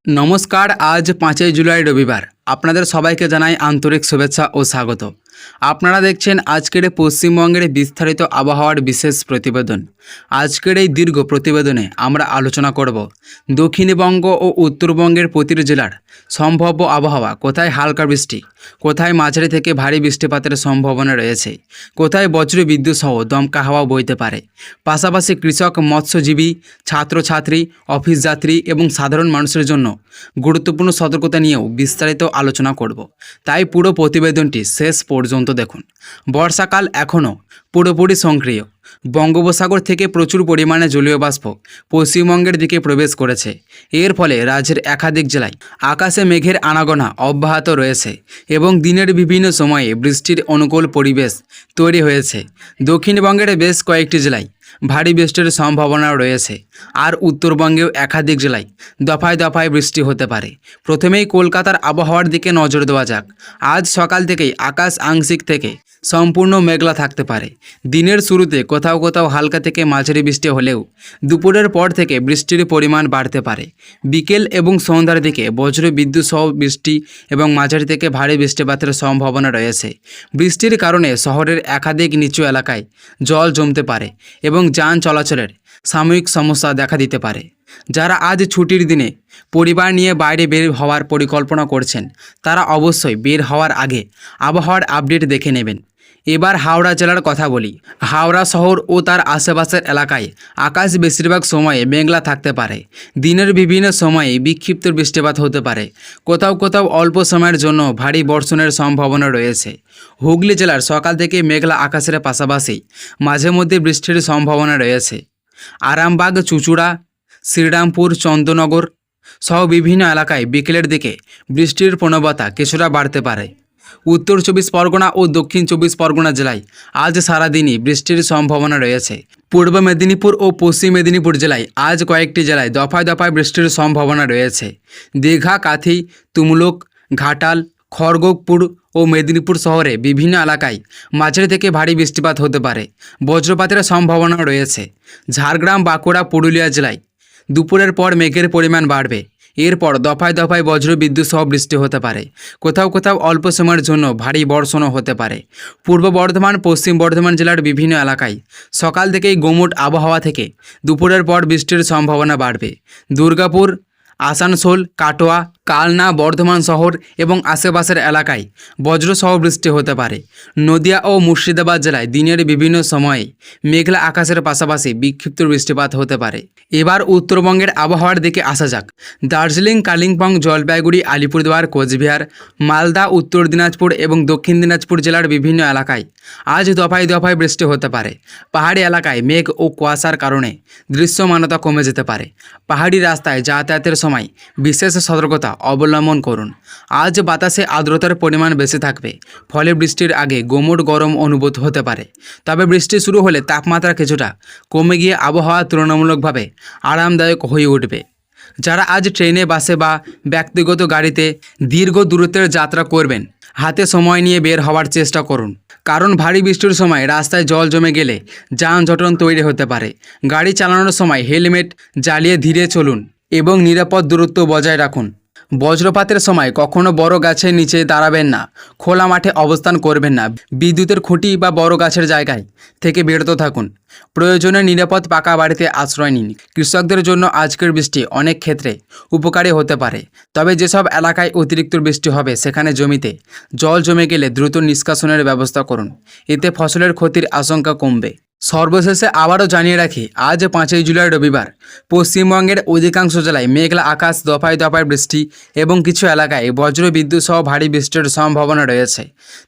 নমস্কার। আজ 5ই জুলাই রবিবার। আপনাদের সবাইকে জানাই আন্তরিক শুভেচ্ছা ও স্বাগত। আপনারা দেখছেন আজকের পশ্চিমবঙ্গের বিস্তারিত আবহাওয়ার বিশেষ প্রতিবেদন। আজকের এই দীর্ঘ প্রতিবেদনে আমরা আলোচনা করব দক্ষিণবঙ্গ ও উত্তরবঙ্গের প্রতিটি জেলার সম্ভাব্য আবহাওয়া, কোথায় হালকা বৃষ্টি, কোথায় মাঝারি থেকে ভারী বৃষ্টিপাতের সম্ভাবনা রয়েছে, কোথায় বজ্র বিদ্যুৎ সহ দমকা হাওয়া বইতে পারে। পাশাপাশি কৃষক, মৎস্যজীবী, ছাত্রছাত্রী, অফিস যাত্রী এবং সাধারণ মানুষের জন্য গুরুত্বপূর্ণ সতর্কতা নিয়েও বিস্তারিত আলোচনা করব। তাই পুরো প্রতিবেদনটি শেষ পর্যন্ত দেখুন। বর্ষাকাল এখনও পুরোপুরি সক্রিয়। বঙ্গোপসাগর থেকে প্রচুর পরিমাণে জলীয় বাষ্প পশ্চিমবঙ্গের দিকে প্রবেশ করেছে। এর ফলে রাজ্যের একাধিক জেলায় আকাশে মেঘের আনাগোনা অব্যাহত রয়েছে এবং দিনের বিভিন্ন সময়ে বৃষ্টির অনুকূল পরিবেশ তৈরি হয়েছে। দক্ষিণবঙ্গের বেশ কয়েকটি জেলায় ভারী বৃষ্টির সম্ভাবনা রয়েছে, আর উত্তরবঙ্গেও একাধিক জেলায় দফায় দফায় বৃষ্টি হতে পারে। প্রথমেই কলকাতার আবহাওয়ার দিকে নজর দেওয়া যাক। আজ সকাল থেকেই আকাশ আংশিক থেকে সম্পূর্ণ মেঘলা থাকতে পারে। দিনের শুরুতে কোথাও কোথাও হালকা থেকে মাঝারি বৃষ্টি হলেও দুপুরের পর থেকে বৃষ্টির পরিমাণ বাড়তে পারে। বিকেল এবং সন্ধ্যার দিকে বজ্র বিদ্যুৎ সহ বৃষ্টি এবং মাঝারি থেকে ভারী বৃষ্টিপাতের সম্ভাবনা রয়েছে। বৃষ্টির কারণে শহরের একাধিক নিচু এলাকায় জল জমতে পারে এবং যান চলাচলের সাময়িক সমস্যা দেখা দিতে পারে। যারা আজ ছুটির দিনে পরিবার নিয়ে বাইরে বের হওয়ার পরিকল্পনা করছেন, তারা অবশ্যই বের হওয়ার আগে আবহাওয়ার আপডেট দেখে নেবেন। এবার হাওড়া জেলার কথা বলি। হাওড়া শহর ও তার আশেপাশের এলাকায় আকাশ বেশিরভাগ সময়ে মেঘলা থাকতে পারে। দিনের বিভিন্ন সময়ে বিক্ষিপ্ত বৃষ্টিপাত হতে পারে। কোথাও কোথাও অল্প সময়ের জন্য ভারী বর্ষণের সম্ভাবনা রয়েছে। হুগলি জেলার সকাল থেকে মেঘলা আকাশের পাশাপাশি মাঝে মধ্যে বৃষ্টির সম্ভাবনা রয়েছে। আরামবাগ, চুঁচুড়া, শ্রীরামপুর, চন্দননগর সহ বিভিন্ন এলাকায় বিকেলের দিকে বৃষ্টির প্রবণতা কিছুটা বাড়তে পারে। উত্তর 24 পরগনা ও দক্ষিণ 24 পরগনা জেলায় আজ সারাদিনই বৃষ্টির সম্ভাবনা রয়েছে। পূর্ব মেদিনীপুর ও পশ্চিম মেদিনীপুর জেলায় আজ কয়েকটি জেলায় দফায় দফায় বৃষ্টির সম্ভাবনা রয়েছে। দীঘা, কাথি, তুমলুক, ঘাটাল, খড়গপুর ও মেদিনীপুর শহরে বিভিন্ন এলাকায় মাঝারি থেকে ভারী বৃষ্টিপাত হতে পারে। বজ্রপাতের সম্ভাবনা রয়েছে। ঝাড়গ্রাম, বাঁকুড়া, পুরুলিয়া জেলায় দুপুরের পর মেঘের পরিমাণ বাড়বে। এরপর দফায় দফায় বজ্র বিদ্যুৎ সহ বৃষ্টি হতে পারে। কোথাও কোথাও অল্প সময়ের জন্য ভারী বর্ষণও হতে পারে। পূর্ব বর্ধমান, পশ্চিম বর্ধমান জেলার বিভিন্ন এলাকায় সকাল থেকেই গুমোট আবহাওয়া থেকে দুপুরের পর বৃষ্টির সম্ভাবনা বাড়বে। দুর্গাপুর, আসানসোল, কাটোয়া, কালনা, বর্ধমান শহর এবং আশেপাশের এলাকায় বজ্রসহ বৃষ্টি হতে পারে। নদিয়া ও মুর্শিদাবাদ জেলায় দিনের বিভিন্ন সময়ে মেঘলা আকাশের পাশাপাশি বিক্ষিপ্ত বৃষ্টিপাত হতে পারে। এবার উত্তরবঙ্গের আবহাওয়ার দিকে আসা যাক। দার্জিলিং, কালিম্পং, জলপাইগুড়ি, আলিপুরদুয়ার, কোচবিহার, মালদা, উত্তর দিনাজপুর এবং দক্ষিণ দিনাজপুর জেলার বিভিন্ন এলাকায় আজ দফায় দফায় বৃষ্টি হতে পারে। পাহাড়ি এলাকায় মেঘ ও কুয়াশার কারণে দৃশ্যমানতা কমে যেতে পারে। পাহাড়ি রাস্তায় যাতায়াতের সময় বিশেষ সতর্কতা অবলম্বন করুন। আজ বাতাসে আর্দ্রতার পরিমাণ বেশি থাকবে, ফলে বৃষ্টির আগে গুমোট গরম অনুভূত হতে পারে। তবে বৃষ্টি শুরু হলে তাপমাত্রা কিছুটা কমে গিয়ে আবহাওয়া তুলনামূলকভাবে আরামদায়ক হয়ে উঠবে। যারা আজ ট্রেনে, বাসে বা ব্যক্তিগত গাড়িতে দীর্ঘ দূরত্বের যাত্রা করবেন, হাতে সময় নিয়ে বের হওয়ার চেষ্টা করুন, কারণ ভারী বৃষ্টির সময় রাস্তায় জল জমে গেলে যানজট তৈরি হতে পারে। গাড়ি চালানোর সময় হেলমেট জ্বালিয়ে ধীরে চলুন এবং নিরাপদ দূরত্ব বজায় রাখুন। বজ্রপাতের সময় কখনো বড় গাছের নিচে দাঁড়াবেন না, খোলা মাঠে অবস্থান করবেন না, বিদ্যুতের খুঁটি বা বড় গাছের জায়গায় থেকে বিরত থাকুন। প্রয়োজনে নিরাপদ পাকা বাড়িতে আশ্রয় নিন। কৃষকদের জন্য আজকের বৃষ্টি অনেক ক্ষেত্রে উপকারী হতে পারে। তবে যেসব এলাকায় অতিরিক্ত বৃষ্টি হবে সেখানে জমিতে জল জমে গেলে দ্রুত নিষ্কাশনের ব্যবস্থা করুন, এতে ফসলের ক্ষতির আশঙ্কা কমবে। সর্বশেষে আবারও জানিয়ে রাখি, আজ 5ই জুলাই রবিবার পশ্চিমবঙ্গের অধিকাংশ জেলায় মেঘলা আকাশ, দফায় দফায় বৃষ্টি এবং কিছু এলাকায় বজ্র বিদ্যুৎ সহ ভারী বৃষ্টির সম্ভাবনা রয়েছে।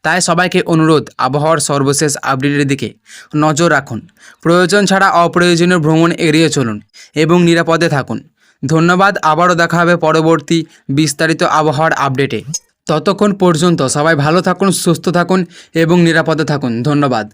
তাই সবাইকে অনুরোধ, আবহাওয়ার সর্বশেষ আপডেটের দিকে নজর রাখুন। প্রয়োজন ছাড়া অপ্রয়োজনীয় ভ্রমণ এড়িয়ে চলুন এবং নিরাপদে থাকুন। ধন্যবাদ। আবারও দেখা হবে পরবর্তী বিস্তারিত আবহাওয়ার আপডেটে। ততক্ষণ পর্যন্ত সবাই ভালো থাকুন, সুস্থ থাকুন এবং নিরাপদে থাকুন। ধন্যবাদ।